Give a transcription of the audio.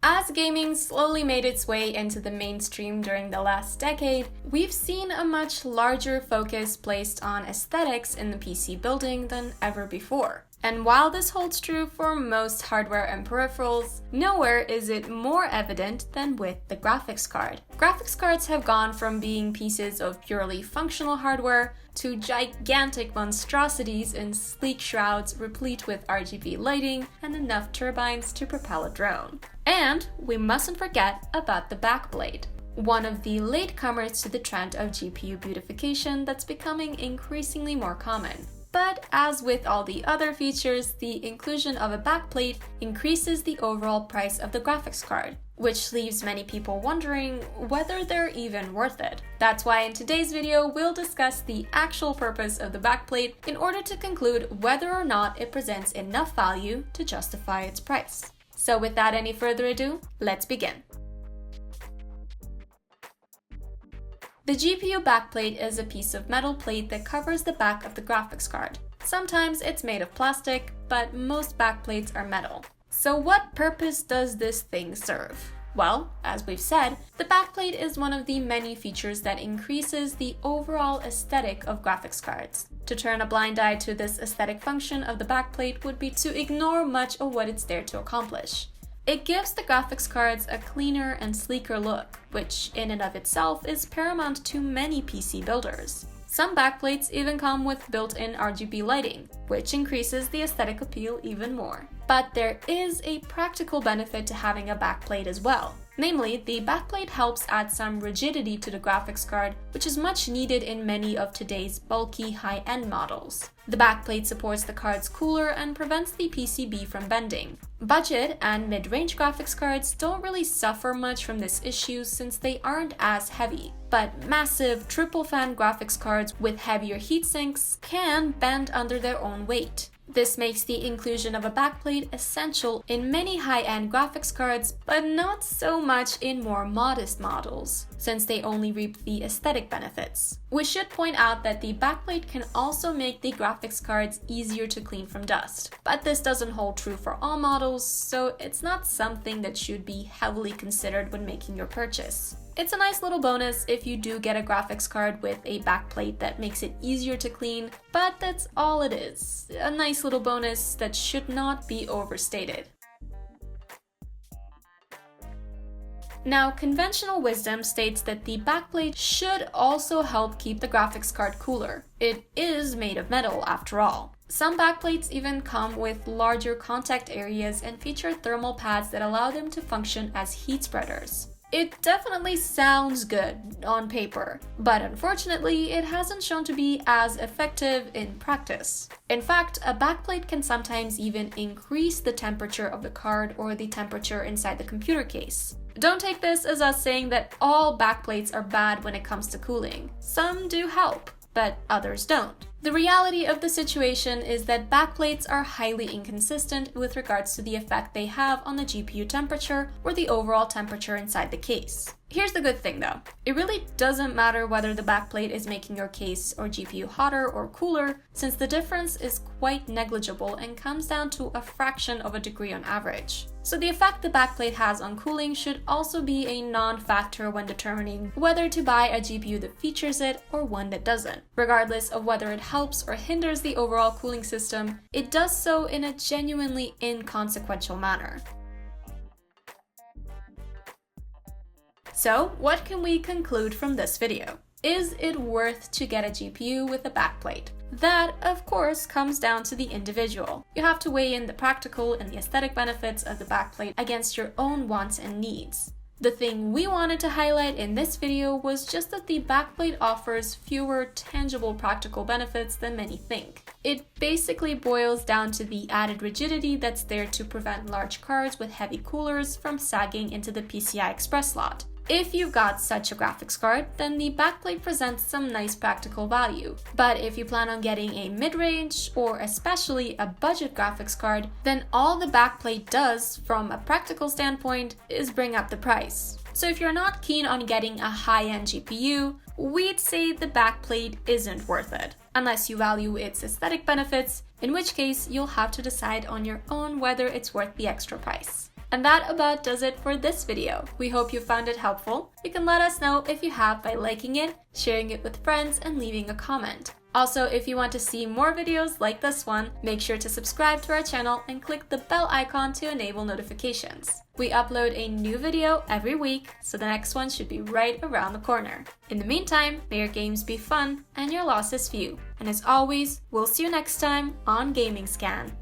As gaming slowly made its way into the mainstream during the last decade, we've seen a much larger focus placed on aesthetics in the PC building than ever before. And while this holds true for most hardware and peripherals, nowhere is it more evident than with the graphics card. Graphics cards have gone from being pieces of purely functional hardware to gigantic monstrosities in sleek shrouds replete with RGB lighting and enough turbines to propel a drone. And we mustn't forget about the backplate, one of the latecomers to the trend of GPU beautification that's becoming increasingly more common. But as with all the other features, the inclusion of a backplate increases the overall price of the graphics card, which leaves many people wondering whether they're even worth it. That's why in today's video, we'll discuss the actual purpose of the backplate in order to conclude whether or not it presents enough value to justify its price. So without any further ado, let's begin. The GPU backplate is a piece of metal plate that covers the back of the graphics card. Sometimes it's made of plastic, but most backplates are metal. So what purpose does this thing serve? Well, as we've said, the backplate is one of the many features that increases the overall aesthetic of graphics cards. To turn a blind eye to this aesthetic function of the backplate would be to ignore much of what it's there to accomplish. It gives the graphics cards a cleaner and sleeker look, which in and of itself is paramount to many PC builders. Some backplates even come with built-in RGB lighting, which increases the aesthetic appeal even more. But there is a practical benefit to having a backplate as well. Namely, the backplate helps add some rigidity to the graphics card, which is much needed in many of today's bulky high-end models. The backplate supports the card's cooler and prevents the PCB from bending. Budget and mid-range graphics cards don't really suffer much from this issue since they aren't as heavy, but massive triple-fan graphics cards with heavier heatsinks can bend under their own weight. This makes the inclusion of a backplate essential in many high-end graphics cards, but not so much in more modest models, since they only reap the aesthetic benefits. We should point out that the backplate can also make the graphics cards easier to clean from dust, but this doesn't hold true for all models, so it's not something that should be heavily considered when making your purchase. It's a nice little bonus if you do get a graphics card with a backplate that makes it easier to clean, but that's all it is. A nice little bonus that should not be overstated. Now, conventional wisdom states that the backplate should also help keep the graphics card cooler. It is made of metal after all. Some backplates even come with larger contact areas and feature thermal pads that allow them to function as heat spreaders. It definitely sounds good on paper, but unfortunately, it hasn't shown to be as effective in practice. In fact, a backplate can sometimes even increase the temperature of the card or the temperature inside the computer case. Don't take this as us saying that all backplates are bad when it comes to cooling. Some do help, but others don't. The reality of the situation is that backplates are highly inconsistent with regards to the effect they have on the GPU temperature or the overall temperature inside the case. Here's the good thing though, it really doesn't matter whether the backplate is making your case or GPU hotter or cooler, since the difference is quite negligible and comes down to a fraction of a degree on average. So the effect the backplate has on cooling should also be a non-factor when determining whether to buy a GPU that features it or one that doesn't. Regardless of whether it helps or hinders the overall cooling system, it does so in a genuinely inconsequential manner. So, what can we conclude from this video? Is it worth to get a GPU with a backplate? That, of course, comes down to the individual. You have to weigh in the practical and the aesthetic benefits of the backplate against your own wants and needs. The thing we wanted to highlight in this video was just that the backplate offers fewer tangible practical benefits than many think. It basically boils down to the added rigidity that's there to prevent large cards with heavy coolers from sagging into the PCI Express slot. If you've got such a graphics card, then the backplate presents some nice practical value. But if you plan on getting a mid-range or especially a budget graphics card, then all the backplate does from a practical standpoint is bring up the price. So if you're not keen on getting a high-end GPU, we'd say the backplate isn't worth it. unless you value its aesthetic benefits, in which case you'll have to decide on your own whether it's worth the extra price. And that about does it for this video. We hope you found it helpful. You can let us know if you have by liking it, sharing it with friends, and leaving a comment. Also, if you want to see more videos like this one, make sure to subscribe to our channel and click the bell icon to enable notifications. We upload a new video every week, so the next one should be right around the corner. In the meantime, may your games be fun and your losses few. And as always, we'll see you next time on Gaming Scan.